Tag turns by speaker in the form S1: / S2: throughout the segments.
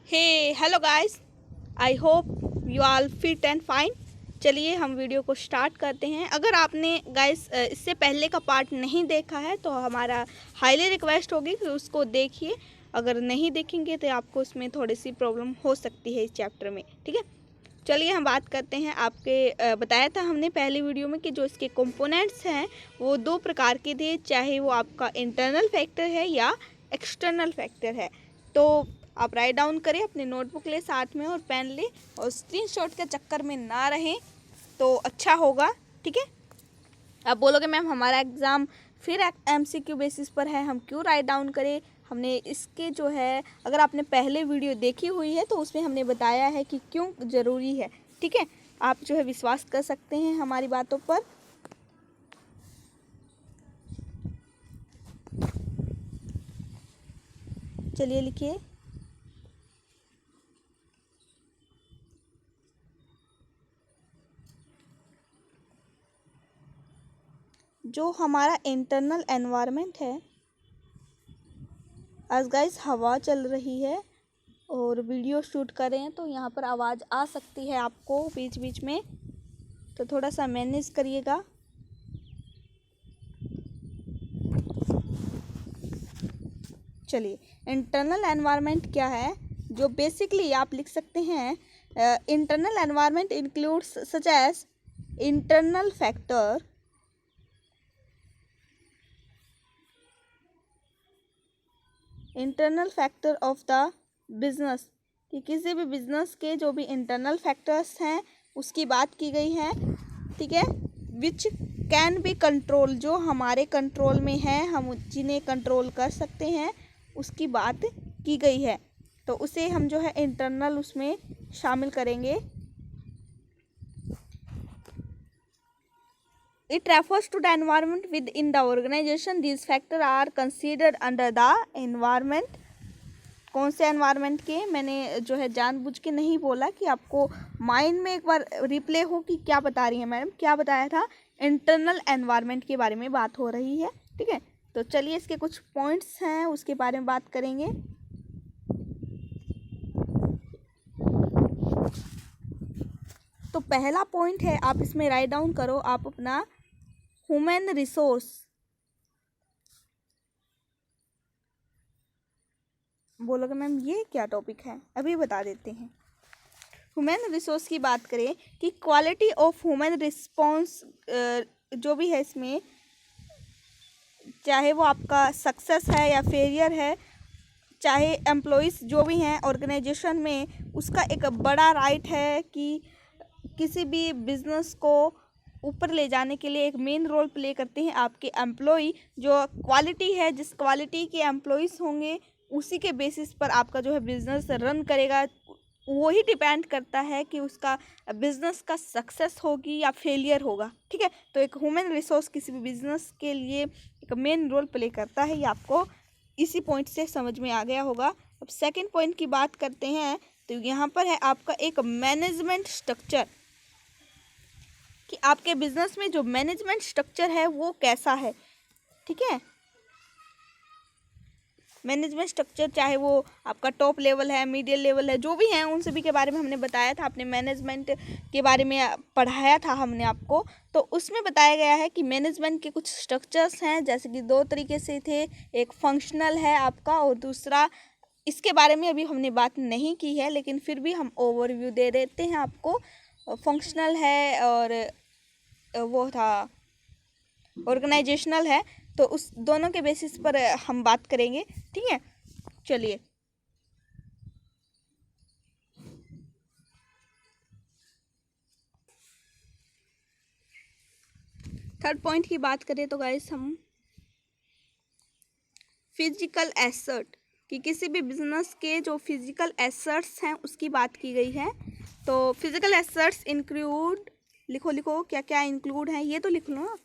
S1: Hey hello guys, I hope you all fit and fine. चलिए हम video को start करते हैं। अगर आपने गाइस इससे पहले का पार्ट नहीं देखा है तो हमारा हाईली रिक्वेस्ट होगी कि उसको देखिए। अगर नहीं देखेंगे तो आपको उसमें थोड़ी सी प्रॉब्लम हो सकती है इस चैप्टर में, ठीक है। चलिए हम बात करते हैं। आपके बताया था हमने पहली वीडियो में कि जो इसके कंपोनेंट्स हैं वो दो प्रकार के थे, चाहे वो आपका इंटरनल फैक्टर है या एक्सटर्नल फैक्टर है। तो आप राइट डाउन करें, अपने नोटबुक ले साथ में और पेन ले, और स्क्रीनशॉट के चक्कर में ना रहें तो अच्छा होगा, ठीक है। आप बोलोगे मैम हमारा एग्ज़ाम फिर एमसीक्यू बेसिस पर है, हम क्यों राइट डाउन करें। हमने इसके जो है, अगर आपने पहले वीडियो देखी हुई है तो उसमें हमने बताया है कि क्यों ज़रूरी है, ठीक है। आप जो है विश्वास कर सकते हैं हमारी बातों पर। चलिए लिखिए। जो हमारा इंटरनल एनवायरनमेंट है, आज गाइस हवा चल रही है और वीडियो शूट कर रहे हैं तो यहाँ पर आवाज़ आ सकती है आपको बीच बीच में, तो थोड़ा सा मैनेज करिएगा। चलिए, इंटरनल एनवायरनमेंट क्या है, जो बेसिकली आप लिख सकते हैं। Internal environment includes such as internal factor of the business, कि किसी भी बिजनेस के जो भी इंटरनल फैक्टर्स हैं उसकी बात की गई है, ठीक है। विच कैन बी कंट्रोल, जो हमारे कंट्रोल में है, हम जिन्हें कंट्रोल कर सकते हैं उसकी बात की गई है, तो उसे हम जो है इंटरनल उसमें शामिल करेंगे। It refers to the environment within the organization. These factors are considered under the environment. कौन से एनवायरनमेंट के, मैंने जो है जानबूझ के नहीं बोला कि आपको माइंड में एक बार रिप्ले हो कि क्या बता रही है मैडम, क्या बताया था। इंटरनल एनवायरनमेंट के बारे में बात हो रही है, ठीक है। तो चलिए इसके कुछ पॉइंट्स हैं उसके बारे में बात करेंगे। तो पहला पॉइंट है, आप इसमें राइट डाउन करो आप अपना, ह्यूमन रिसोर्स। बोलोगे मैम ये क्या टॉपिक है, अभी बता देते हैं। ह्यूमन रिसोर्स की बात करें कि क्वालिटी ऑफ ह्यूमन रिस्पॉन्स जो भी है इसमें, चाहे वो आपका सक्सेस है या फेलियर है, चाहे एम्प्लॉइज़ जो भी हैं ऑर्गेनाइजेशन में, उसका एक बड़ा राइट है कि किसी भी बिजनेस को ऊपर ले जाने के लिए एक मेन रोल प्ले करते हैं आपके एम्प्लॉय। जो क्वालिटी है, जिस क्वालिटी के एम्प्लॉइज़ होंगे उसी के बेसिस पर आपका जो है बिज़नेस रन करेगा। वही डिपेंड करता है कि उसका बिज़नेस का सक्सेस होगी या फेलियर होगा, ठीक है। तो एक ह्यूमन रिसोर्स किसी भी बिज़नेस के लिए एक मेन रोल प्ले करता है, ये आपको इसी पॉइंट से समझ में आ गया होगा। अब सेकंड पॉइंट की बात करते हैं, तो यहाँ पर है आपका एक मैनेजमेंट स्ट्रक्चर, कि आपके बिजनेस में जो मैनेजमेंट स्ट्रक्चर है वो कैसा है, ठीक है। मैनेजमेंट स्ट्रक्चर चाहे वो आपका टॉप लेवल है, मीडियम लेवल है, जो भी है उन सभी के बारे में हमने बताया था। आपने मैनेजमेंट के बारे में पढ़ाया था हमने आपको, तो उसमें बताया गया है कि मैनेजमेंट के कुछ स्ट्रक्चर्स हैं, जैसे कि दो तरीके से थे, एक फंक्शनल है आपका और दूसरा, इसके बारे में अभी हमने बात नहीं की है लेकिन फिर भी हम ओवरव्यू दे देते हैं आपको। फंक्शनल है और वो था ऑर्गेनाइजेशनल है, तो उस दोनों के बेसिस पर हम बात करेंगे, ठीक है। चलिए, थर्ड पॉइंट की बात करें तो गाइस हम फिजिकल एसेट, कि किसी भी बिजनेस के जो फिजिकल एसेट्स हैं उसकी बात की गई है। तो फिजिकल एसेट्स इंक्लूड, लिखो लिखो क्या क्या इंक्लूड है, ये तो लिख लो ना।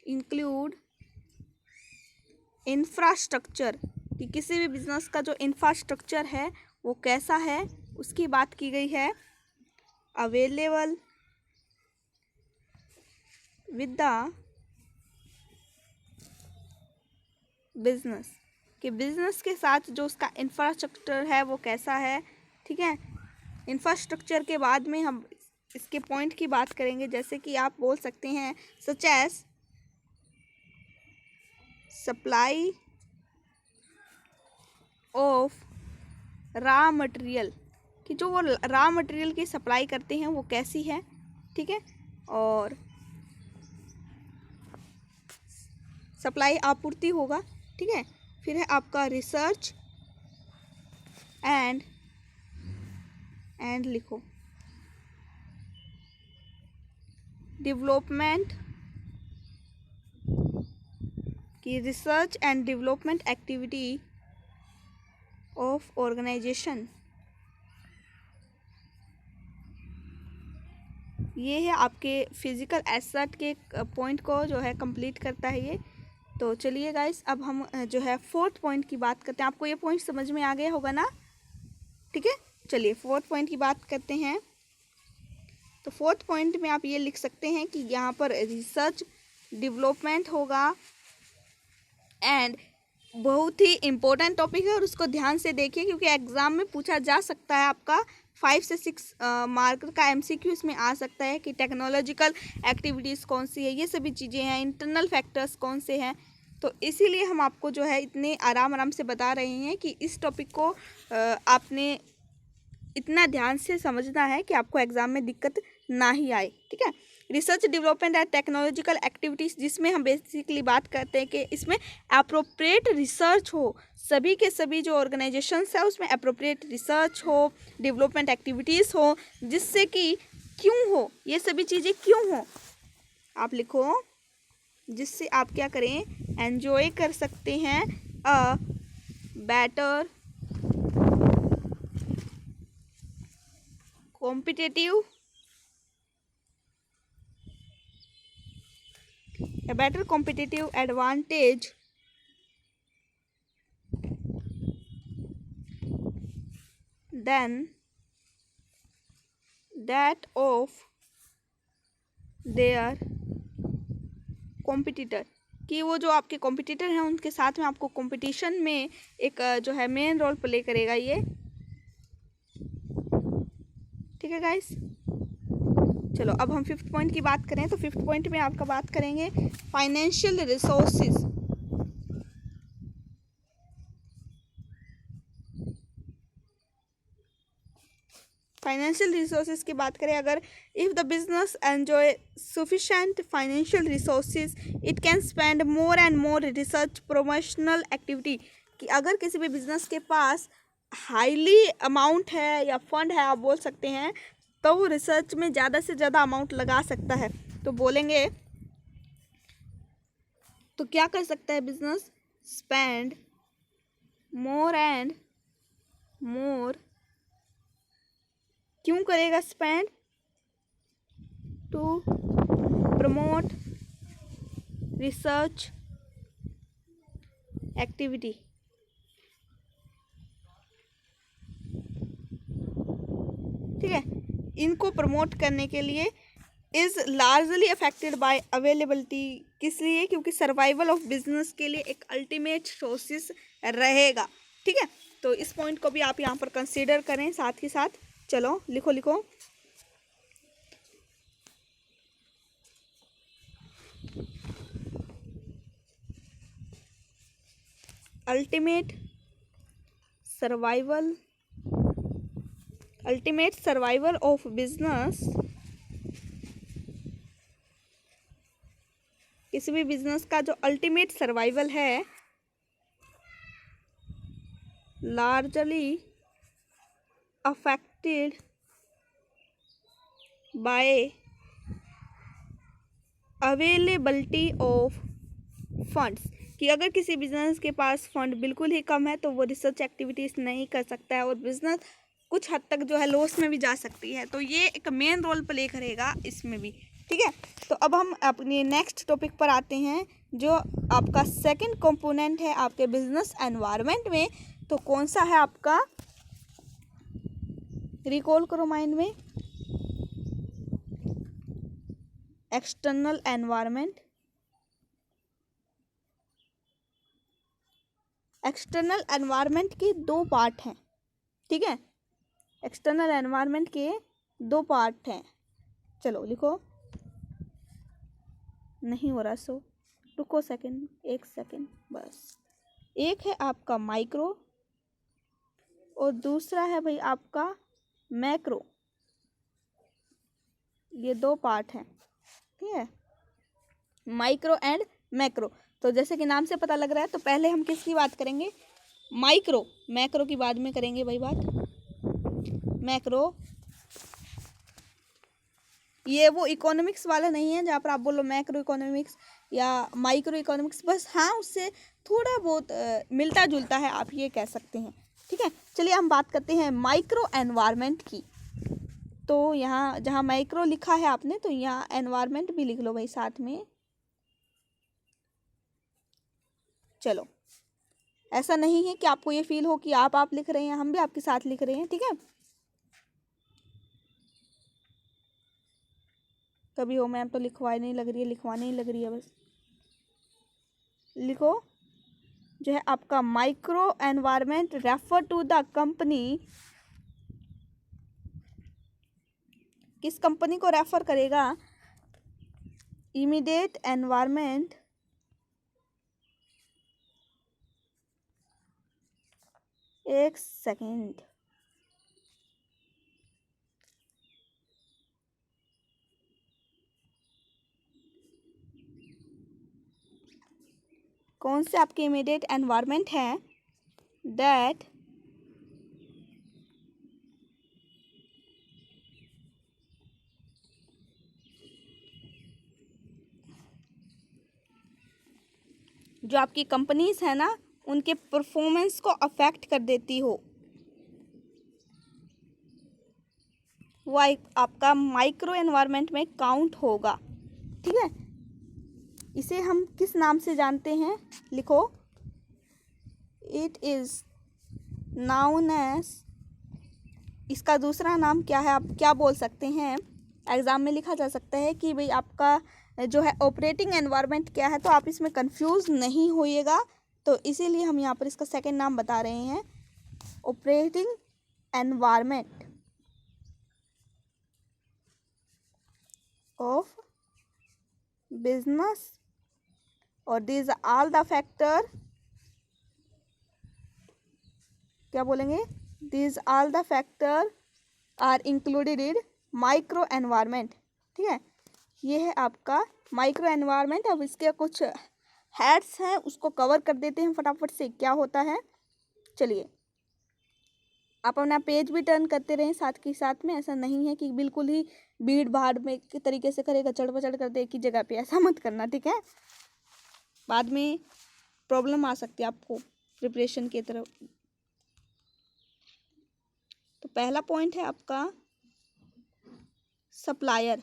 S1: इंक्लूड इंफ्रास्ट्रक्चर, कि किसी भी बिजनेस का जो इंफ्रास्ट्रक्चर है वो कैसा है उसकी बात की गई है। अवेलेबल विद द बिजनेस, कि बिजनेस के साथ जो उसका इंफ्रास्ट्रक्चर है वो कैसा है। ठीक है, इंफ्रास्ट्रक्चर के बाद में हम इसके पॉइंट की बात करेंगे, जैसे कि आप बोल सकते हैं such as supply of raw material, कि जो वो रॉ मटेरियल की सप्लाई करते हैं वो कैसी है। ठीक है, और सप्लाई आपूर्ति होगा। ठीक है, फिर है आपका रिसर्च एंड लिखो डेवलपमेंट, की research and development activity of organization. ये है आपके फिजिकल एसेट के पॉइंट को जो है कंप्लीट करता है ये। तो चलिए गाइस, अब हम जो है फोर्थ पॉइंट की बात करते हैं। आपको ये पॉइंट समझ में आ गया होगा ना। ठीक है, चलिए फोर्थ पॉइंट की बात करते हैं। तो फोर्थ पॉइंट में आप ये लिख सकते हैं कि यहाँ पर रिसर्च डेवलपमेंट होगा एंड बहुत ही इम्पोर्टेंट टॉपिक है और उसको ध्यान से देखिए, क्योंकि एग्ज़ाम में पूछा जा सकता है। आपका 5 से 6 मार्क का एमसीक्यू इसमें आ सकता है कि टेक्नोलॉजिकल एक्टिविटीज़ कौन सी है, ये सभी चीज़ें हैं, इंटरनल फैक्टर्स कौन से हैं। तो इसीलिए हम आपको जो है इतने आराम से बता रहे हैं कि इस टॉपिक को आपने इतना ध्यान से समझना है कि आपको एग्ज़ाम में दिक्कत ना ही आए। ठीक है, research development and technological activities, जिसमें हम बेसिकली बात करते हैं कि इसमें अप्रोप्रिएट रिसर्च हो, सभी के सभी जो ऑर्गेनाइजेशंस है उसमें अप्रोप्रिएट रिसर्च हो, डेवलपमेंट एक्टिविटीज़ हो, जिससे कि क्यों हो, ये सभी चीज़ें क्यों हो, आप लिखो, जिससे आप क्या करें, एंजॉय कर सकते हैं a better competitive a better competitive advantage than that of their competitor, कि वो जो आपके कॉम्पिटिटर हैं उनके साथ में आपको कंपटीशन में एक जो है मेन रोल प्ले करेगा ये। ठीक है गाइस, चलो अब हम फिफ्थ पॉइंट की बात करें। तो फिफ्थ पॉइंट में आपका बात करेंगे फाइनेंशियल रिसोर्सेज। फाइनेंशियल रिसोर्सेज की बात करें, अगर if the business enjoy sufficient financial resources it can spend more and more research promotional activity, कि अगर किसी भी बिजनेस के पास हाईली अमाउंट है या फंड है आप बोल सकते हैं, तो वो रिसर्च में ज़्यादा से ज़्यादा अमाउंट लगा सकता है। तो बोलेंगे तो क्या कर सकता है business, spend more and more, क्यों करेगा spend, to promote research activity. ठीक है, इनको प्रमोट करने के लिए is largely affected by availability, किस लिए, क्योंकि सर्वाइवल ऑफ बिजनेस के लिए एक अल्टीमेट सोर्सेस रहेगा। ठीक है, तो इस पॉइंट को भी आप यहाँ पर कंसीडर करें साथ ही साथ। चलो लिखो अल्टीमेट सर्वाइवल ऑफ बिजनेस, किसी भी बिजनेस का जो अल्टीमेट सर्वाइवल है largely affected by availability of funds, कि अगर किसी बिजनेस के पास फंड बिल्कुल ही कम है तो वो रिसर्च एक्टिविटीज़ नहीं कर सकता है और बिजनेस कुछ हद तक जो है लॉस में भी जा सकती है। तो ये एक मेन रोल प्ले करेगा इसमें भी। ठीक है, तो अब हम अपने नेक्स्ट टॉपिक पर आते हैं, जो आपका सेकंड कंपोनेंट है आपके बिजनेस एनवायरनमेंट में। तो कौन सा है आपका, रिकॉल करो माइंड में, एक्सटर्नल एनवायरनमेंट। एक्सटर्नल एनवायरनमेंट के दो पार्ट हैं, ठीक है। एक्सटर्नल एनवायरनमेंट के दो पार्ट हैं। चलो लिखो, नहीं हो रहा सो रुको सेकंड, एक सेकंड बस। एक है आपका माइक्रो और दूसरा है भाई आपका मैक्रो, ये दो पार्ट हैं, ठीक है, माइक्रो एंड मैक्रो। तो जैसे कि नाम से पता लग रहा है, तो पहले हम किसकी बात करेंगे, माइक्रो, मैक्रो की बाद में करेंगे भाई बात। मैक्रो ये वो इकोनॉमिक्स वाला नहीं है जहाँ पर आप बोलो मैक्रो इकोनॉमिक्स या माइक्रो इकोनॉमिक्स, बस हाँ उससे थोड़ा बहुत मिलता जुलता है, आप ये कह सकते हैं, ठीक है। चलिए हम बात करते हैं माइक्रो एनवायरनमेंट की। तो यहाँ जहाँ माइक्रो लिखा है आपने, तो यहाँ एनवायरनमेंट भी लिख लो भाई साथ में। चलो, ऐसा नहीं है कि आपको ये फील हो कि आप लिख रहे हैं, हम भी आपके साथ लिख रहे हैं, ठीक है। कभी हो मैम तो लिखवाई नहीं लग रही है, लिखवाने ही लग रही है, बस लिखो। जो है आपका micro environment refer to the company, किस कंपनी को रेफर करेगा, इमीडिएट एनवायरनमेंट एक सेकेंड, कौन से आपके इमीडिएट एनवायरनमेंट है, दैट जो आपकी कंपनीज है ना उनके परफॉर्मेंस को अफेक्ट कर देती हो, वो आपका माइक्रो एनवायरनमेंट में काउंट होगा, ठीक है। इसे हम किस नाम से जानते हैं, लिखो, इट इज नाउन एज, इसका दूसरा नाम क्या है, आप क्या बोल सकते हैं, एग्जाम में लिखा जा सकता है कि भाई आपका जो है ऑपरेटिंग एनवायरनमेंट क्या है, तो आप इसमें कंफ्यूज नहीं होइएगा, तो इसीलिए हम यहाँ पर इसका सेकंड नाम बता रहे हैं, ऑपरेटिंग एनवायरनमेंट ऑफ बिजनेस, और दीज ऑल द फैक्टर, क्या बोलेंगे, these all the factor are included in micro environment, ठीक है। ये है आपका माइक्रो एनवायरनमेंट। अब इसके कुछ हेड्स हैं, उसको कवर कर देते हैं फटाफट से, क्या होता है। चलिए आप अपना पेज भी टर्न करते रहें साथ के साथ में, ऐसा नहीं है कि बिल्कुल ही भीड़ भाड़ में के तरीके से करेगा, चढ़ पचढ़ कर दे एक ही जगह पे, ऐसा मत करना, ठीक है। बाद में प्रॉब्लम आ सकती है आपको प्रिपरेशन की तरफ। तो पहला पॉइंट है आपका सप्लायर।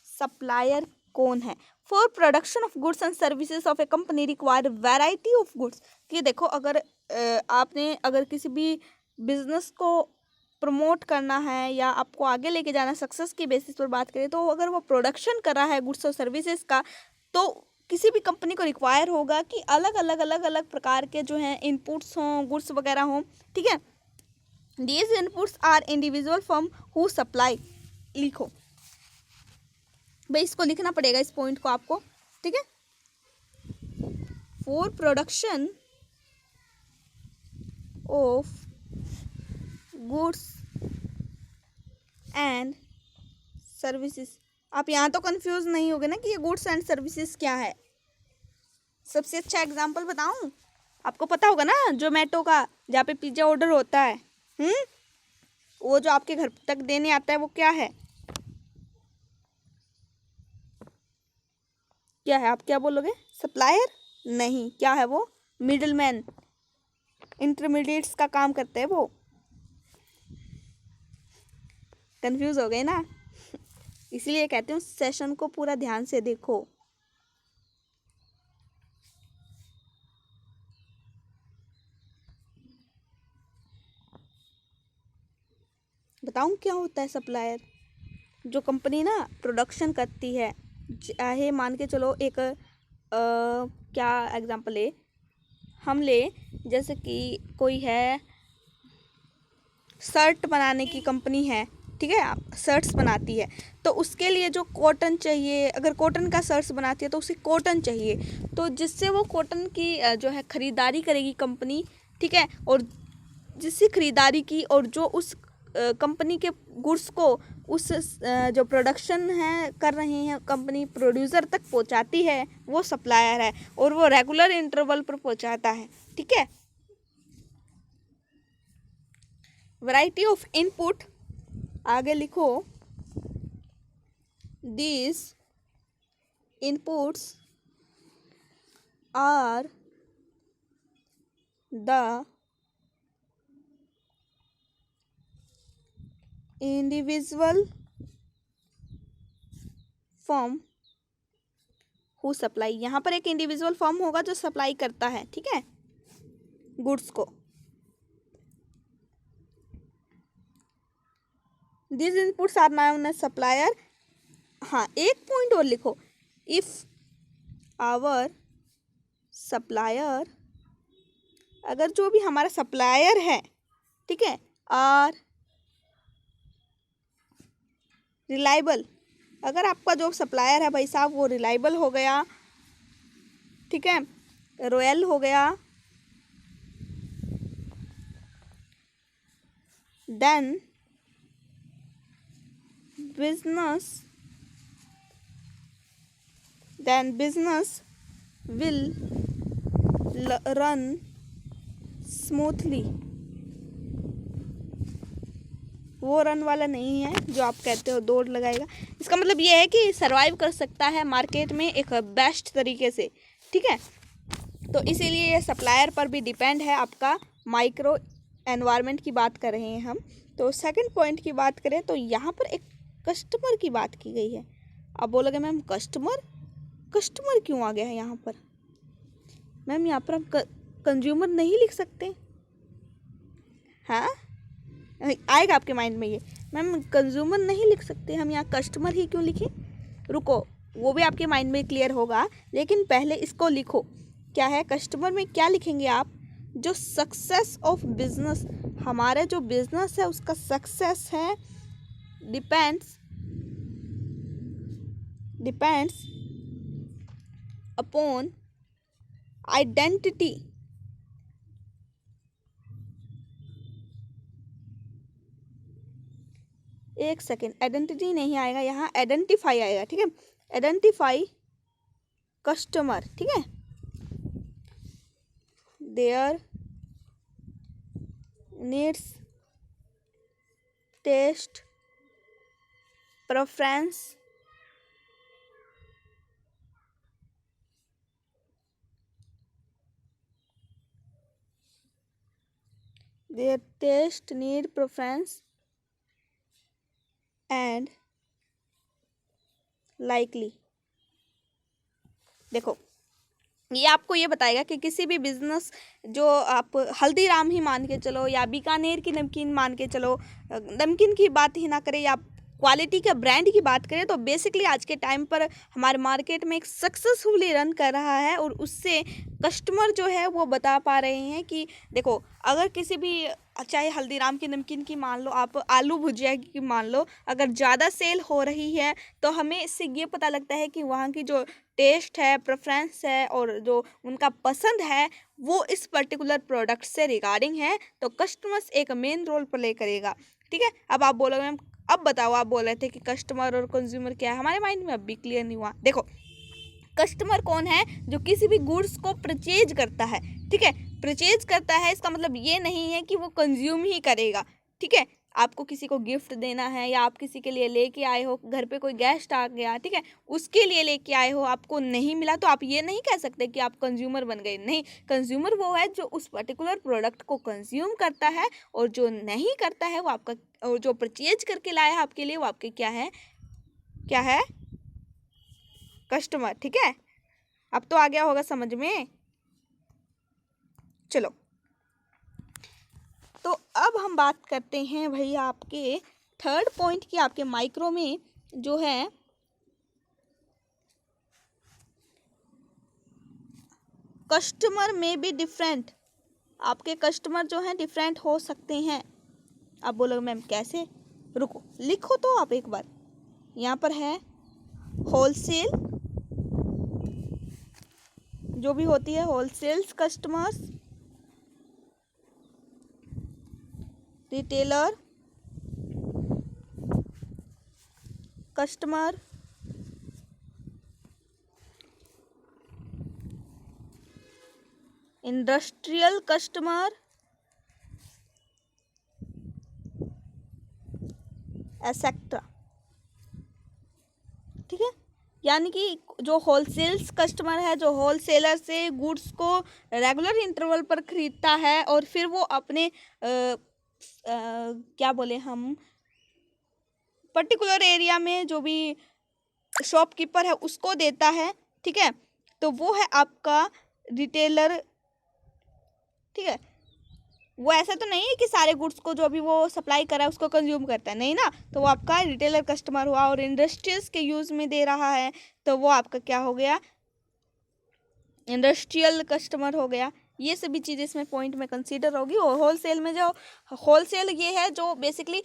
S1: सप्लायर कौन है, for production of goods and services of A company require variety of goods. ये देखो, अगर आपने अगर किसी भी बिजनेस को प्रमोट करना है या आपको आगे लेके जाना, सक्सेस की बेसिस पर बात करें, तो अगर वो प्रोडक्शन कर रहा है गुड्स और सर्विसेज का, तो किसी भी कंपनी को रिक्वायर होगा कि अलग अलग अलग अलग प्रकार के जो हैं इनपुट्स हों, गुड्स वगैरह हों, ठीक है। These inputs are individual from who supply, लिखो भाई, इसको लिखना पड़ेगा इस पॉइंट को आपको, ठीक है। For production of goods and services, आप यहाँ तो कंफ्यूज नहीं होगे ना कि ये गुड्स एंड सर्विसेज क्या है। सबसे अच्छा एग्जांपल बताऊं, आपको पता होगा ना जोमेटो का, जहाँ पे पिज्ज़ा ऑर्डर होता है, वो जो आपके घर तक देने आता है, वो क्या है, क्या है, आप क्या बोलोगे, सप्लायर नहीं, क्या है वो, मिडलमैन, इंटरमीडिएट्स का काम करते हैं वो। कंफ्यूज हो गए ना, इसलिए कहते हूँ सेशन को पूरा ध्यान से देखो। बताऊँ क्या होता है सप्लायर, जो कंपनी ना प्रोडक्शन करती है, चाहे मान के चलो एक क्या एग्जांपल है, हम ले, जैसे कि कोई है शर्ट बनाने की कंपनी है, ठीक है, आप शर्ट्स बनाती है, तो उसके लिए जो कॉटन चाहिए, अगर कॉटन का शर्ट्स बनाती है तो उसे कॉटन चाहिए, तो जिससे वो कॉटन की जो है ख़रीदारी करेगी कंपनी, ठीक है, और जिससे ख़रीदारी की और जो उस कंपनी के गुड्स को उस जो प्रोडक्शन है कर रहे हैं कंपनी प्रोड्यूसर तक पहुंचाती है, वो सप्लायर है, और वो रेगुलर इंटरवल पर पहुंचाता है, ठीक है। वैरायटी ऑफ इनपुट, आगे लिखो, these inputs are the individual firm who supply, यहाँ पर एक इंडिविजुअल फर्म होगा जो सप्लाई करता है, ठीक है, गुड्स को। These inputs are known as supplier। हाँ, एक पॉइंट और लिखो, इफ आवर सप्लायर, अगर जो भी हमारा सप्लायर है, ठीक है, आर रिलायबल, अगर आपका जो सप्लायर है भाई साहब वो रिलायबल हो गया, ठीक है, रॉयल हो गया, then business will run smoothly. वो रन वाला नहीं है जो आप कहते हो दौड़ लगाएगा, इसका मतलब ये है कि सरवाइव कर सकता है मार्केट में एक बेस्ट तरीके से, ठीक है। तो इसीलिए ये सप्लायर पर भी डिपेंड है आपका माइक्रो एनवायरनमेंट की बात कर रहे हैं हम। तो सेकंड पॉइंट की बात करें तो यहाँ पर एक कस्टमर की बात की गई है। अब बोलोगे मैम कस्टमर क्यों आ गया है यहाँ पर? मैम यहाँ पर हम कंज्यूमर नहीं लिख सकते? हाँ, आएगा आपके माइंड में ये, मैम कंज्यूमर नहीं लिख सकते, हम यहाँ कस्टमर ही क्यों लिखें? रुको, वो भी आपके माइंड में क्लियर होगा, लेकिन पहले इसको लिखो। क्या है कस्टमर में, क्या लिखेंगे आप? जो सक्सेस ऑफ बिजनेस, हमारा जो बिजनेस है उसका सक्सेस है, डिपेंड्स अपॉन आइडेंटिटी, एक सेकेंड, आइडेंटिटी नहीं आएगा यहाँ, आइडेंटिफाई आएगा, ठीक है, आइडेंटिफाई कस्टमर, ठीक है, their needs, taste, preference, their taste, need, preference and likely। देखो, ये आपको ये बताएगा कि किसी भी बिजनेस, जो आप हल्दीराम ही मान के चलो या बीकानेर की नमकीन मान के चलो, नमकीन की बात ही ना करें या क्वालिटी के ब्रांड की बात करें, तो बेसिकली आज के टाइम पर हमारे मार्केट में एक सक्सेसफुली रन कर रहा है, और उससे कस्टमर जो है वो बता पा रहे हैं कि देखो, अगर किसी भी, चाहे हल्दीराम की नमकीन की मान लो, आप आलू भुजिया की मान लो, अगर ज़्यादा सेल हो रही है तो हमें इससे ये पता लगता है कि वहाँ की जो टेस्ट है, प्रेफरेंस है और जो उनका पसंद है वो इस पर्टिकुलर प्रोडक्ट से रिगार्डिंग है, तो कस्टमर्स एक मेन रोल प्ले करेगा, ठीक है। अब आप बोलोगे मैम, अब बताओ, आप बोल रहे थे कि कस्टमर और कंज्यूमर क्या है, हमारे माइंड में अब भी क्लियर नहीं हुआ। देखो, कस्टमर कौन है? जो किसी भी गुड्स को परचेज करता है, ठीक है, परचेज करता है, इसका मतलब ये नहीं है कि वो कंज्यूम ही करेगा, ठीक है। आपको किसी को गिफ्ट देना है या आप किसी के लिए लेके आए हो, घर पे कोई गेस्ट आ गया, ठीक है, उसके लिए लेके आए हो, आपको नहीं मिला, तो आप ये नहीं कह सकते कि आप कंज्यूमर बन गए। नहीं, कंज्यूमर वो है जो उस पर्टिकुलर प्रोडक्ट को कंज्यूम करता है, और जो नहीं करता है वो आपका, और जो परचेज करके लाया है आपके लिए, वो आपके क्या है कस्टमर, ठीक है। अब तो आ गया होगा समझ में। चलो, तो अब हम बात करते हैं भैया आपके थर्ड पॉइंट की, आपके माइक्रो में जो है कस्टमर में बी डिफरेंट, आपके कस्टमर जो हैं डिफरेंट हो सकते हैं। आप बोलोगे मैम कैसे, रुको लिखो तो आप एक बार। यहाँ पर है होलसेल, जो भी होती है wholesales customers, retailer customer, industrial customer, etcetera. ठीक है, यानी कि जो होलसेल्स कस्टमर है, जो होलसेलर से गुड्स को रेगुलर इंटरवल पर खरीदता है और फिर वो अपने क्या बोले हम, पर्टिकुलर एरिया में जो भी शॉपकीपर है उसको देता है। ठीक है, तो वो है आपका रिटेलर। ठीक है, वो ऐसा तो नहीं है कि सारे गुड्स को जो भी वो सप्लाई कर रहा है उसको कंज्यूम करता है, नहीं ना, तो वो आपका रिटेलर कस्टमर हुआ। और इंडस्ट्रीज के यूज़ में दे रहा है तो वो आपका क्या हो गया, इंडस्ट्रियल कस्टमर हो गया। ये सभी चीज़ें इसमें पॉइंट में कंसीडर होगी। और होलसेल में जो होलसेल ये है जो बेसिकली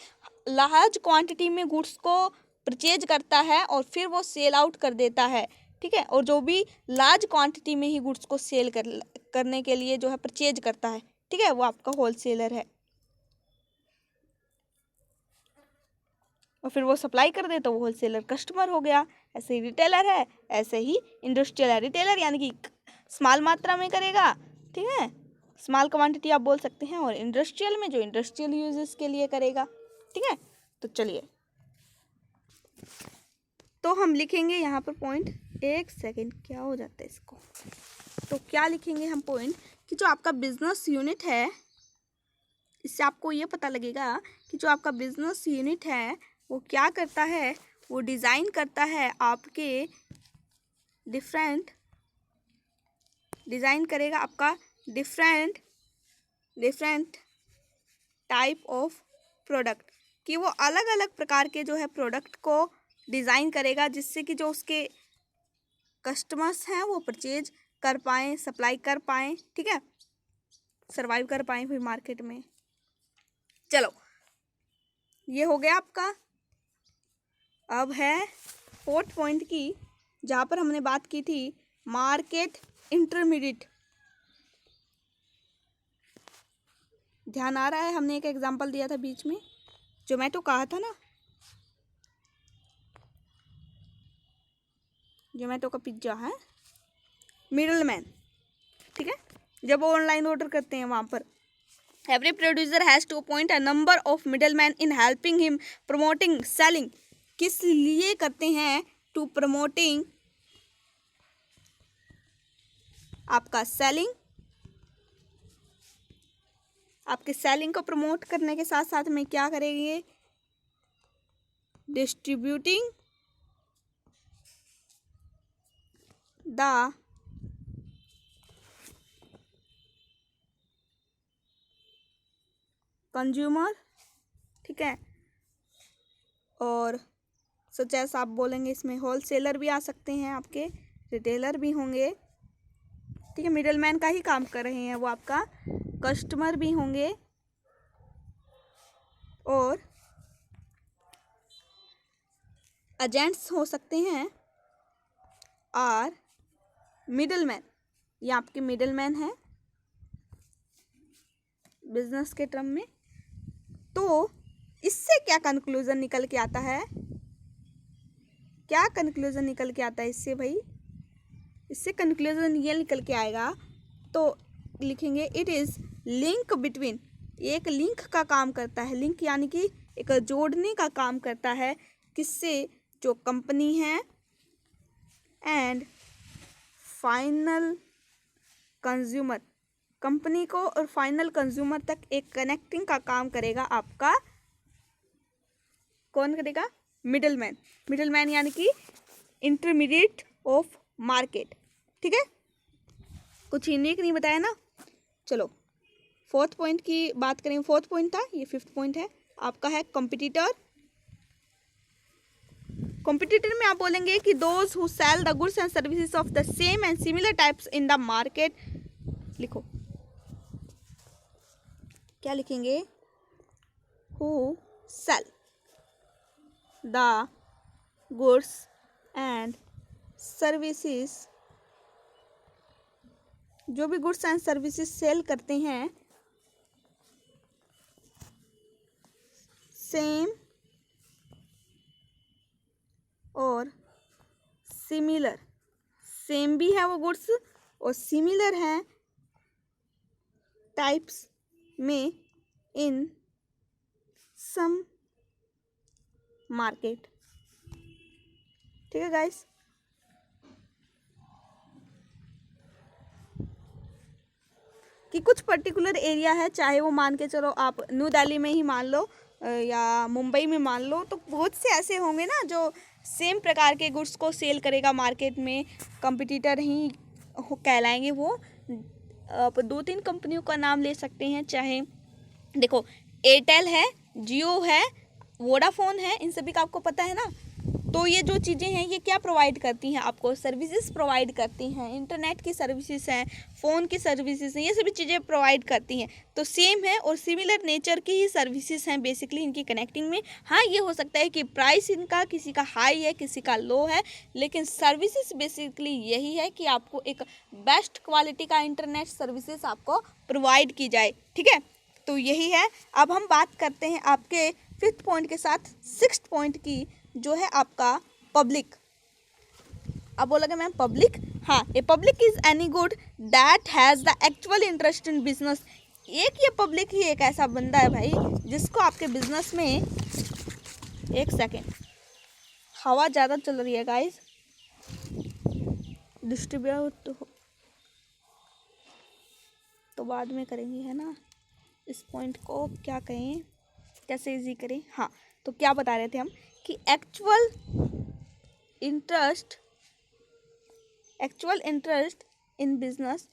S1: लार्ज क्वांटिटी में गुड्स को परचेज करता है और फिर वो सेल आउट कर देता है। ठीक है, और जो भी लार्ज क्वांटिटी में ही गुड्स को सेल करने के लिए जो है परचेज करता है, ठीक है, वो आपका होलसेलर है। और फिर वो सप्लाई कर दे तो वो होलसेलर कस्टमर हो गया। ऐसे ही रिटेलर है, ऐसे ही इंडस्ट्रियल है। रिटेलर यानी कि स्मॉल मात्रा में करेगा, ठीक है, स्मॉल क्वांटिटी आप बोल सकते हैं। और इंडस्ट्रियल में जो इंडस्ट्रियल यूजेस के लिए करेगा। ठीक है, तो चलिए तो हम लिखेंगे यहाँ पर पॉइंट, एक सेकेंड क्या हो जाता है इसको, तो क्या लिखेंगे हम पॉइंट कि जो आपका बिजनेस यूनिट है, इससे आपको ये पता लगेगा कि जो आपका बिजनेस यूनिट है वो क्या करता है, वो डिज़ाइन करता है आपके डिज़ाइन करेगा आपका डिफरेंट टाइप ऑफ प्रोडक्ट, कि वो अलग अलग प्रकार के जो है प्रोडक्ट को डिज़ाइन करेगा जिससे कि जो उसके कस्टमर्स हैं वो परचेज कर पाएँ, सप्लाई कर पाएँ। ठीक है, सर्वाइव कर पाएँ फिर मार्केट में। चलो ये हो गया आपका। अब है फोर्थ पॉइंट की, जहाँ पर हमने बात की थी मार्केट इंटरमीडिएट। ध्यान आ रहा है, हमने एक एग्जांपल दिया था बीच में, जोमेटो कहा था ना, जोमेटो का पिज्ज़ा है मिडल मैन। ठीक है, जब वो ऑनलाइन ऑर्डर करते हैं वहाँ पर every producer has to appoint a number of middle man in helping him promoting selling. किस लिए करते हैं, टू प्रमोटिंग आपका सेलिंग, आपके सेलिंग को प्रमोट करने के साथ साथ में क्या करेंगे, डिस्ट्रीब्यूटिंग द कंज्यूमर। ठीक है, और सच ऐसा आप बोलेंगे इसमें होलसेलर भी आ सकते हैं, आपके रिटेलर भी होंगे। ठीक है, मिडल मैन का ही काम कर रहे हैं, वो आपका कस्टमर भी होंगे और एजेंट्स हो सकते हैं। और मिडल मैन, ये आपके मिडल मैन है बिजनेस के टर्म में। तो इससे क्या कंक्लूजन निकल के आता है, क्या कंक्लूजन निकल के आता है इससे भाई, इससे कंक्लूजन ये निकल के आएगा, तो लिखेंगे इट इज़ लिंक बिटवीन, एक लिंक का काम करता है, लिंक यानी कि एक जोड़ने का काम करता है, किससे, जो कंपनी है एंड फाइनल कंज्यूमर, कंपनी को और फाइनल कंज्यूमर तक एक कनेक्टिंग का काम करेगा आपका, कौन करेगा, मिडल मैन। मिडल मैन यानी कि इंटरमीडिएट ऑफ मार्केट। ठीक है, कुछ यूनिक नहीं बताया ना। चलो फोर्थ पॉइंट की बात करें, फोर्थ पॉइंट था, ये फिफ्थ पॉइंट है आपका, है कंपटीटर कॉम्पिटिटर में आप बोलेंगे कि those who sell the goods and services of the same and similar types in the market. लिखो, क्या लिखेंगे? Who sell the goods and services, जो भी गुड्स एंड सर्विसेज सेल करते हैं, सेम और सिमिलर, सेम भी है वो गुड्स और सिमिलर है टाइप्स में इन सम मार्केट। ठीक है गाइस, कि कुछ पर्टिकुलर एरिया है, चाहे वो मान के चलो आप न्यू दिल्ली में ही मान लो या मुंबई में मान लो, तो बहुत से ऐसे होंगे ना जो सेम प्रकार के गुड्स को सेल करेगा मार्केट में, कंपटीटर ही कहलाएंगे वो। आप 2-3 कंपनियों का नाम ले सकते हैं, चाहे देखो एयरटेल है, जियो है, वोडाफोन है, इन सभी का आपको पता है ना। तो ये जो चीज़ें हैं ये क्या प्रोवाइड करती हैं? आपको सर्विसेज प्रोवाइड करती हैं, इंटरनेट की सर्विसेज हैं, फ़ोन की सर्विसेज हैं, ये सभी चीज़ें प्रोवाइड करती हैं। तो सेम है और सिमिलर नेचर की ही सर्विसेज हैं बेसिकली इनकी कनेक्टिंग में। हाँ, ये हो सकता है कि प्राइस इनका किसी का हाई है, किसी का लो है, लेकिन सर्विसेज बेसिकली यही है कि आपको एक बेस्ट क्वालिटी का इंटरनेट सर्विसेज आपको प्रोवाइड की जाए। ठीक है, तो यही है। अब हम बात करते हैं आपके 5th पॉइंट के साथ 6th पॉइंट की, जो है आपका पब्लिक। अब बोलोगे मैम पब्लिक? हाँ, a public is any good that has the actual interest in business. ये पब्लिक ही एक ऐसा बंदा है भाई जिसको आपके बिजनेस में, एक सेकेंड, हवा ज़्यादा चल रही है गाइस, डिस्ट्रीब्यूट तो बाद में करेंगे, है ना। इस पॉइंट को क्या कहें, कैसे इजी करें? हाँ, तो क्या बता रहे थे हम कि एक्चुअल इंटरेस्ट इन बिजनेस,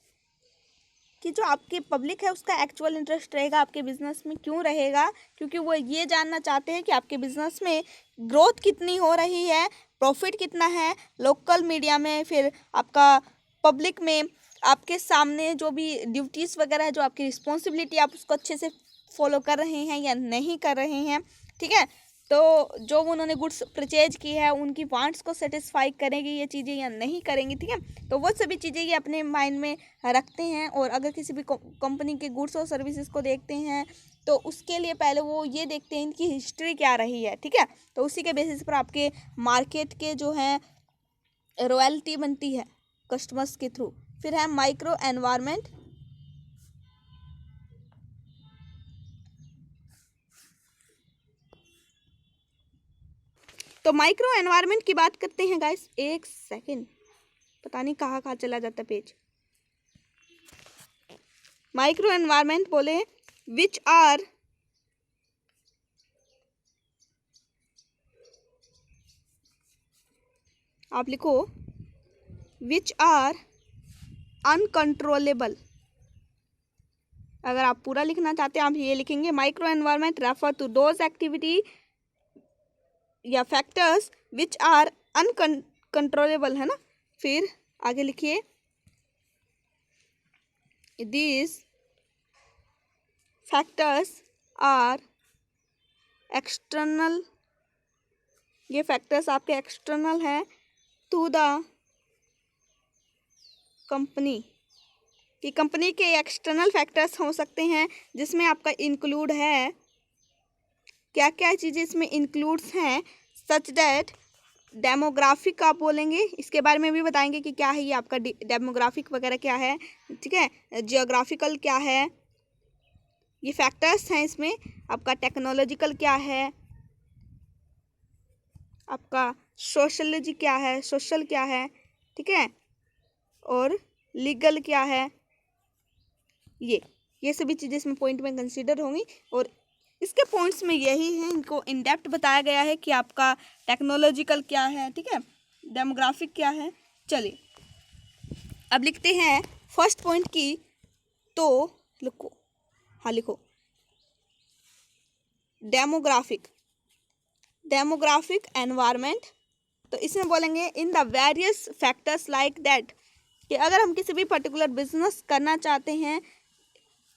S1: कि जो आपकी पब्लिक है उसका एक्चुअल इंटरेस्ट रहेगा आपके बिजनेस में। क्यों रहेगा? क्योंकि वो ये जानना चाहते हैं कि आपके बिजनेस में ग्रोथ कितनी हो रही है, प्रॉफिट कितना है, लोकल मीडिया में, फिर आपका पब्लिक में, आपके सामने जो भी ड्यूटीज़ वगैरह है, जो आपकी रिस्पॉन्सिबिलिटी, आप उसको अच्छे से फॉलो कर रहे हैं या नहीं कर रहे हैं। ठीक है, तो जो उन्होंने गुड्स परचेज की है उनकी वांट्स को सेटिस्फाई करेंगी ये चीज़ें या नहीं करेंगी। ठीक है, तो वो सभी चीज़ें ये अपने माइंड में रखते हैं। और अगर किसी भी कंपनी के गुड्स और सर्विसेज को देखते हैं तो उसके लिए पहले वो ये देखते हैं इनकी हिस्ट्री क्या रही है। ठीक है, तो उसी के बेसिस पर आपके मार्केट के जो है रॉयल्टी बनती है कस्टमर्स के थ्रू। फिर है माइक्रो एनवायरनमेंट। तो माइक्रो एनवायरनमेंट की बात करते हैं गाइस। एक सेकेंड, पता नहीं कहाँ चला जाता पेज। माइक्रो एनवायरनमेंट बोले विच आर आप लिखो विच आर अनकंट्रोलेबल। अगर आप पूरा लिखना चाहते हैं आप ये लिखेंगे, micro environment refer to those activity या फैक्टर्स विच आर अनकंट्रोलेबल, है ना। फिर आगे लिखिए, दीज फैक्टर्स आर एक्सटर्नल, ये फैक्टर्स आपके एक्सटर्नल हैं टू द कंपनी, कि कंपनी के एक्सटर्नल फैक्टर्स हो सकते हैं जिसमें आपका इंक्लूड है, क्या क्या चीज़ें इसमें इंक्लूड्स हैं, सच दैट डेमोग्राफिक आप बोलेंगे, इसके बारे में भी बताएंगे कि क्या है ये आपका डेमोग्राफिक वगैरह क्या है। ठीक है, जियोग्राफिकल क्या है, ये फैक्टर्स हैं इसमें। आपका टेक्नोलॉजिकल क्या है, आपका सोशलॉजी क्या है, सोशल क्या है, ठीक है, और लीगल क्या है, ये सभी चीज़ें इसमें पॉइंट में कंसीडर होंगी। और इसके पॉइंट्स में यही है, इनको इन डेप्थ बताया गया है कि आपका टेक्नोलॉजिकल क्या है, ठीक है, डेमोग्राफिक क्या है। चलिए अब लिखते हैं फर्स्ट पॉइंट की, तो लिखो, हाँ लिखो, डेमोग्राफिक एनवायरनमेंट तो इसमें बोलेंगे in the various factors like that, कि अगर हम किसी भी पर्टिकुलर बिजनेस करना चाहते हैं,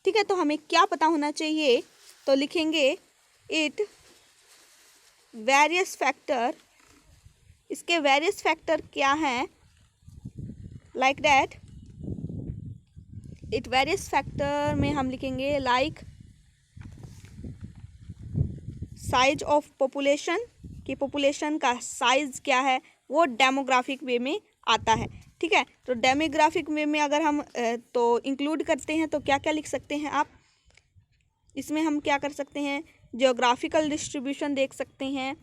S1: ठीक है, तो हमें क्या पता होना चाहिए, तो लिखेंगे इट वेरियस फैक्टर, इसके वेरियस फैक्टर क्या हैं, like that, it various factor में हम लिखेंगे लाइक साइज ऑफ पॉपुलेशन, कि पॉपुलेशन का साइज क्या है, वो डेमोग्राफिक वे में आता है, ठीक है। तो डेमोग्राफिक वे में अगर हम तो इंक्लूड करते हैं तो क्या क्या लिख सकते हैं आप, इसमें हम क्या कर सकते हैं, जियोग्राफिकल डिस्ट्रीब्यूशन देख सकते हैं,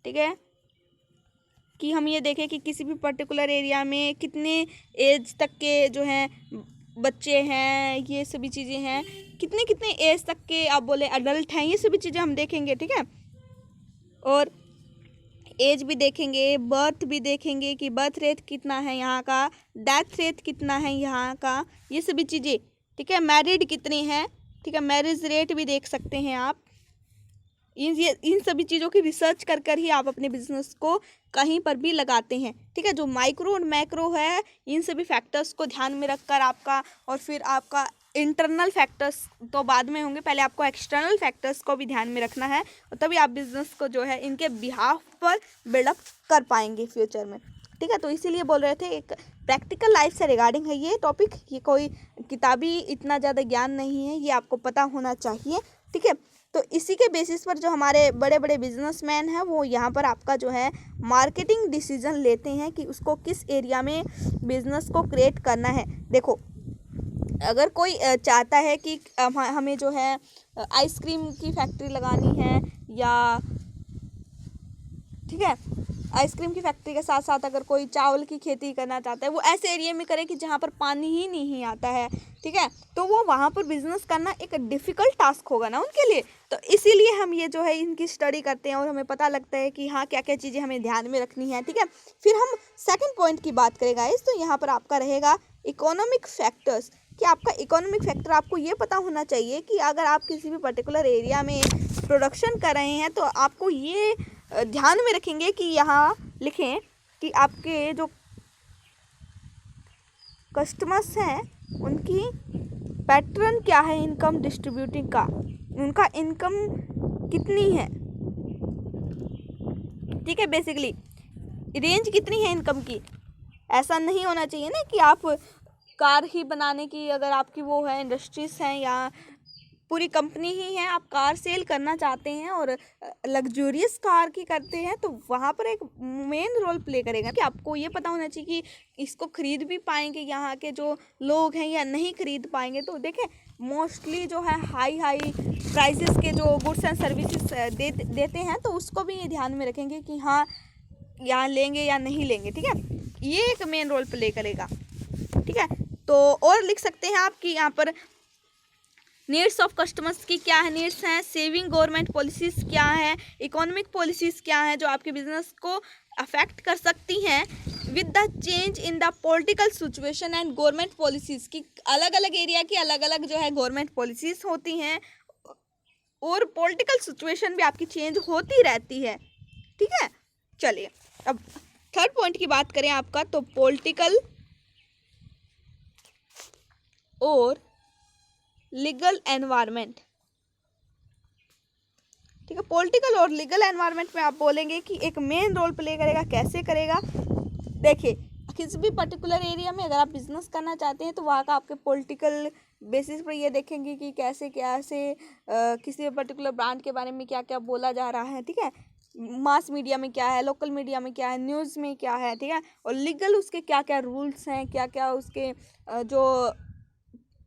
S1: ठीक है, कि हम ये देखें कि किसी भी पर्टिकुलर एरिया में कितने एज तक के जो हैं बच्चे हैं, ये सभी चीज़ें हैं, कितने कितने एज तक के आप बोले अडल्ट हैं, ये सभी चीज़ें हम देखेंगे, ठीक है। और एज भी देखेंगे, बर्थ भी देखेंगे कि बर्थ रेट कितना है यहाँ का, डेथ रेट कितना है यहाँ का, ये सभी चीज़ें, ठीक है। मैरिड कितने हैं, ठीक है, मैरिज रेट भी देख सकते हैं आप। इन सभी चीज़ों की रिसर्च कर कर ही आप अपने बिजनेस को कहीं पर भी लगाते हैं, ठीक है। जो माइक्रो और मैक्रो है, इन सभी फैक्टर्स को ध्यान में रखकर आपका, और फिर आपका इंटरनल फैक्टर्स तो बाद में होंगे, पहले आपको एक्सटर्नल फैक्टर्स को भी ध्यान में रखना है, और तभी आप बिजनेस को जो है इनके बिहाफ पर बिल्डअप कर पाएंगे फ्यूचर में, ठीक है। तो इसीलिए बोल रहे थे एक प्रैक्टिकल लाइफ से रिगार्डिंग है ये टॉपिक, ये कोई किताबी इतना ज़्यादा ज्ञान नहीं है, ये आपको पता होना चाहिए, ठीक है। तो इसी के बेसिस पर जो हमारे बड़े बड़े बिजनेसमैन हैं वो यहाँ पर आपका जो है मार्केटिंग डिसीजन लेते हैं कि उसको किस एरिया में बिजनेस को क्रिएट करना है। देखो, अगर कोई चाहता है कि हमें जो है आइसक्रीम की फैक्ट्री लगानी है, या ठीक है, आइसक्रीम की फैक्ट्री के साथ साथ अगर कोई चावल की खेती करना चाहता है, वो ऐसे एरिया में करे कि जहाँ पर पानी ही नहीं आता है, ठीक है, तो वो वहाँ पर बिजनेस करना एक डिफ़िकल्ट टास्क होगा ना उनके लिए। तो इसीलिए हम ये जो है इनकी स्टडी करते हैं और हमें पता लगता है कि हाँ क्या क्या चीज़ें हमें ध्यान में रखनी है, ठीक है। फिर हम सेकंड पॉइंट की बात करें गाइस, तो यहाँ पर आपका रहेगा इकोनॉमिक फैक्टर्स, कि आपका इकोनॉमिक फैक्टर आपको ये पता होना चाहिए कि अगर आप किसी भी पर्टिकुलर एरिया में प्रोडक्शन कर रहे हैं तो आपको ये ध्यान में रखेंगे कि यहाँ लिखें कि आपके जो कस्टमर्स हैं उनकी पैटर्न क्या है इनकम डिस्ट्रीब्यूटिंग का, उनका इनकम कितनी है, ठीक है, बेसिकली रेंज कितनी है इनकम की। ऐसा नहीं होना चाहिए ना कि आप कार ही बनाने की, अगर आपकी वो है इंडस्ट्रीज हैं या पूरी कंपनी ही है, आप कार सेल करना चाहते हैं और लग्जूरियस कार की करते हैं, तो वहाँ पर एक मेन रोल प्ले करेगा कि आपको ये पता होना चाहिए कि इसको खरीद भी पाएंगे यहाँ के जो लोग हैं या नहीं खरीद पाएंगे। तो देखें, मोस्टली जो है हाई प्राइसेस के जो गुड्स एंड सर्विसेज देते हैं, तो उसको भी ये ध्यान में रखेंगे कि हाँ यहाँ लेंगे या नहीं लेंगे, ठीक है, ये एक मेन रोल प्ले करेगा, ठीक है। तो और लिख सकते हैं आप कि यहाँ पर नीड्स ऑफ कस्टमर्स की क्या है, नीड्स हैं, सेविंग गवर्नमेंट पॉलिसीज़ क्या है, इकोनॉमिक पॉलिसीज़ क्या है जो आपके बिजनेस को अफेक्ट कर सकती हैं, with the change in the political situation and government policies की अलग अलग एरिया की अलग अलग जो है गवर्नमेंट पॉलिसीज़ होती हैं, और पॉलिटिकल सिचुएशन भी आपकी चेंज होती रहती है, ठीक है। चलिए अब थर्ड पॉइंट की बात करें आपका, तो पॉलिटिकल और लीगल एनवायरनमेंट, ठीक है। पॉलिटिकल और लीगल एनवायरनमेंट में आप बोलेंगे कि एक मेन रोल प्ले करेगा, कैसे करेगा। देखिए, किसी भी पर्टिकुलर एरिया में अगर आप बिजनेस करना चाहते हैं तो वहाँ का आपके पॉलिटिकल बेसिस पर ये देखेंगे कि कैसे किसी पर्टिकुलर ब्रांड के बारे में क्या क्या बोला जा रहा है, ठीक है, मास मीडिया में क्या है, लोकल मीडिया में क्या है, न्यूज़ में क्या है, ठीक है, और लीगल उसके क्या क्या रूल्स हैं, क्या क्या उसके जो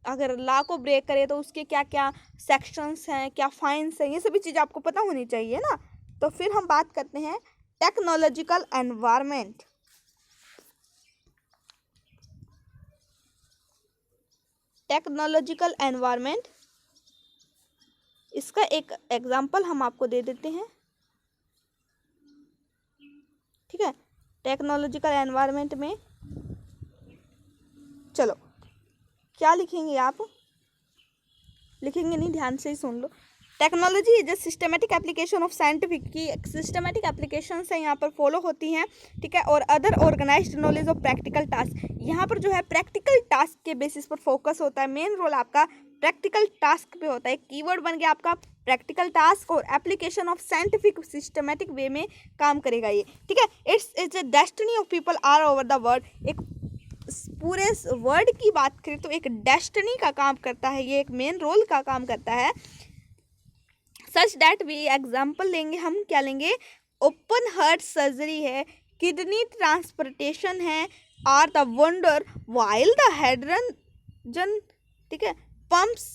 S1: अगर लॉ को ब्रेक करे तो उसके क्या क्या सेक्शंस हैं, क्या फाइन्स हैं, ये सभी चीज़ें आपको पता होनी चाहिए ना। तो फिर हम बात करते हैं टेक्नोलॉजिकल एनवायरनमेंट। टेक्नोलॉजिकल एनवायरनमेंट, इसका एक एग्जांपल हम आपको दे देते हैं, ठीक है। टेक्नोलॉजिकल एनवायरनमेंट में चलो क्या लिखेंगे, आप लिखेंगे नहीं, ध्यान से ही सुन लो। Technology is a systematic application of scientific, की सिस्टमेटिक एप्लीकेशन है यहाँ पर फॉलो होती हैं, ठीक है। और other organised knowledge of practical task, यहाँ पर जो है प्रैक्टिकल टास्क के बेसिस पर फोकस होता है। मेन रोल आपका प्रैक्टिकल टास्क पे होता है। कीवर्ड बन गया आपका प्रैक्टिकल टास्क और application of scientific systematic way में काम करेगा ये, ठीक है। It's a destiny of people all over the world, एक पूरे वर्ल्ड की बात करें तो एक डेस्टिनी का काम करता है ये, एक मेन रोल का काम करता है। सच दैट वी एग्जाम्पल लेंगे हम, क्या लेंगे, ओपन हार्ट सर्जरी है, किडनी ट्रांसप्लांटेशन है, are the wonder while the hydrogen, ठीक है, पंप्स,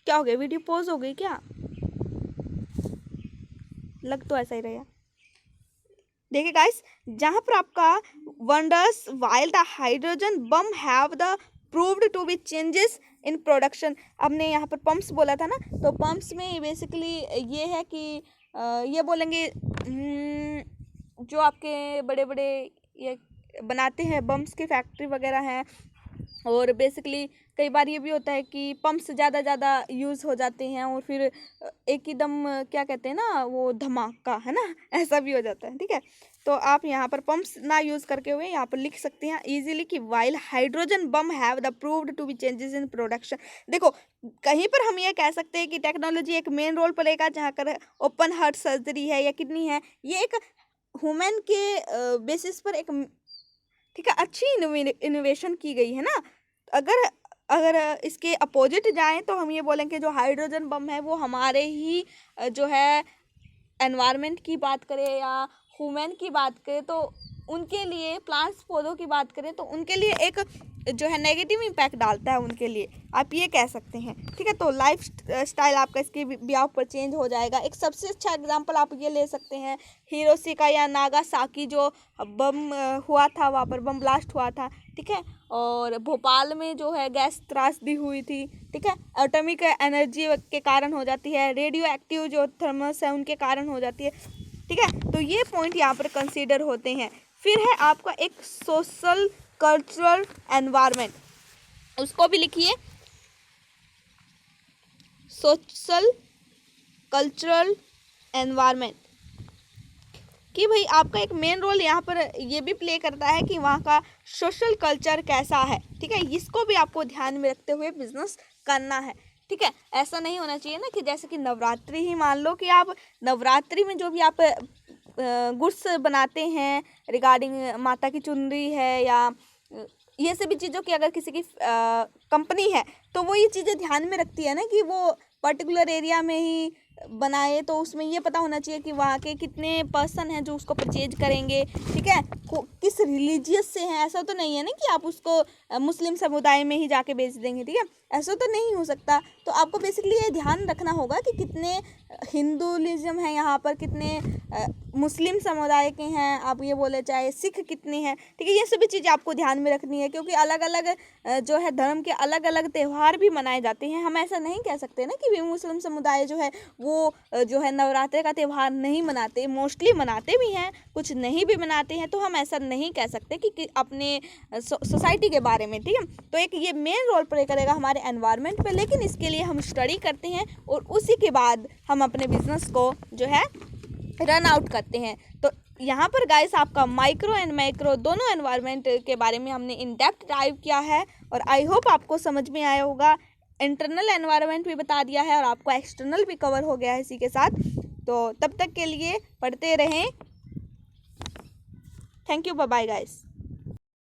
S1: क्या हो गया, वीडियो पॉज हो गई क्या, लग तो ऐसा ही रहेगा। देखिए गाइस, जहाँ पर आपका wonders while the hydrogen bomb have the proved to be changes in production, हमने यहाँ पर पंप्स बोला था ना, तो पंप्स में बेसिकली ये है कि ये बोलेंगे जो आपके बड़े बड़े ये बनाते हैं बम्स की फैक्ट्री वगैरह हैं, और बेसिकली कई बार ये भी होता है कि पंप्स ज़्यादा यूज़ हो जाते हैं और फिर एक ही दम क्या कहते हैं ना, वो धमाका, है ना, ऐसा भी हो जाता है, ठीक है। तो आप यहाँ पर पंप्स ना यूज़ करके हुए यहाँ पर लिख सकते हैं इजीली कि while hydrogen bomb have the proved to be changes in production. देखो कहीं पर हम ये कह सकते हैं कि टेक्नोलॉजी एक मेन रोल प्लेगा, जहाँ कर ओपन हार्ट सर्जरी है या किडनी है, ये एक ह्यूमन के बेसिस पर एक, ठीक है, अच्छी इनोवेशन की गई है ना। अगर इसके अपोजिट जाएं तो हम ये बोलेंगे जो हाइड्रोजन बम है वो हमारे ही जो है एनवायरनमेंट की बात करें या ह्यूमन की बात करें तो उनके लिए, प्लांट्स पौधों की बात करें तो उनके लिए एक जो है नेगेटिव इम्पैक्ट डालता है उनके लिए, आप ये कह सकते हैं, ठीक है। तो लाइफ स्टाइल आपका इसके ब्याह पर चेंज हो जाएगा। एक सबसे अच्छा एग्जांपल आप ये ले सकते हैं हिरोशिमा या नागासाकी, जो बम हुआ था, वहाँ पर बम ब्लास्ट हुआ था, ठीक है। और भोपाल में जो है गैस त्रासदी हुई थी, ठीक है, एटॉमिक एनर्जी के कारण हो जाती है, रेडियो एक्टिव जो थर्मस है उनके कारण हो जाती है, ठीक है। तो ये पॉइंट यहाँ पर कंसीडर होते हैं। फिर है आपका एक सोशल कल्चरल एनवायरनमेंट, उसको भी लिखिए, सोशल कल्चरल एनवायरनमेंट, कि भाई आपका एक मेन रोल यहाँ पर ये भी प्ले करता है कि वहाँ का सोशल कल्चर कैसा है, ठीक है। इसको भी आपको ध्यान में रखते हुए बिजनेस करना है, ठीक है। ऐसा नहीं होना चाहिए ना कि जैसे कि नवरात्रि ही मान लो कि आप नवरात्रि में जो भी आप गुड्स बनाते हैं रिगार्डिंग माता की चुनरी है या ये सभी चीज़ों की अगर किसी की कंपनी है तो वो ये चीज़ें ध्यान में रखती है ना कि वो पर्टिकुलर एरिया में ही बनाए, तो उसमें ये पता होना चाहिए कि वहाँ के कितने पर्सन हैं जो उसको परचेज करेंगे, ठीक है, किस रिलीजियस से हैं। ऐसा तो नहीं है ना कि आप उसको मुस्लिम समुदाय में ही जाके बेच देंगे, ठीक है, ऐसा तो नहीं हो सकता। तो आपको बेसिकली ये ध्यान रखना होगा कि कितने हिंदुइज्म है यहाँ पर, कितने मुस्लिम समुदाय के हैं, आप ये बोले चाहे सिख कितने हैं, ठीक है। ये सभी चीज़ें आपको ध्यान में रखनी है क्योंकि अलग अलग जो है धर्म के अलग अलग त्यौहार भी मनाए जाते हैं। हम ऐसा नहीं कह सकते ना कि मुस्लिम समुदाय जो है वो जो है नवरात्रि का त्यौहार नहीं मनाते, मोस्टली मनाते भी हैं, कुछ नहीं भी मनाते हैं, तो हम ऐसा नहीं कह सकते कि अपने सोसाइटी के बारे में, ठीक है। तो एक ये मेन रोल प्ले करेगा हमारे एनवायरनमेंट पे, लेकिन इसके लिए हम स्टडी करते हैं और उसी के बाद हम अपने बिजनेस को जो है रन आउट करते हैं। तो यहाँ पर गाइस आपका माइक्रो एंड मैक्रो दोनों एनवायरनमेंट के बारे में हमने इन डेप्थ डाइव किया है और आई होप आपको समझ में आया होगा। इंटरनल एनवायरनमेंट भी बता दिया है और आपको एक्सटर्नल भी कवर हो गया है इसी के साथ। तो तब तक के लिए पढ़ते रहें। Thank you, bye bye guys.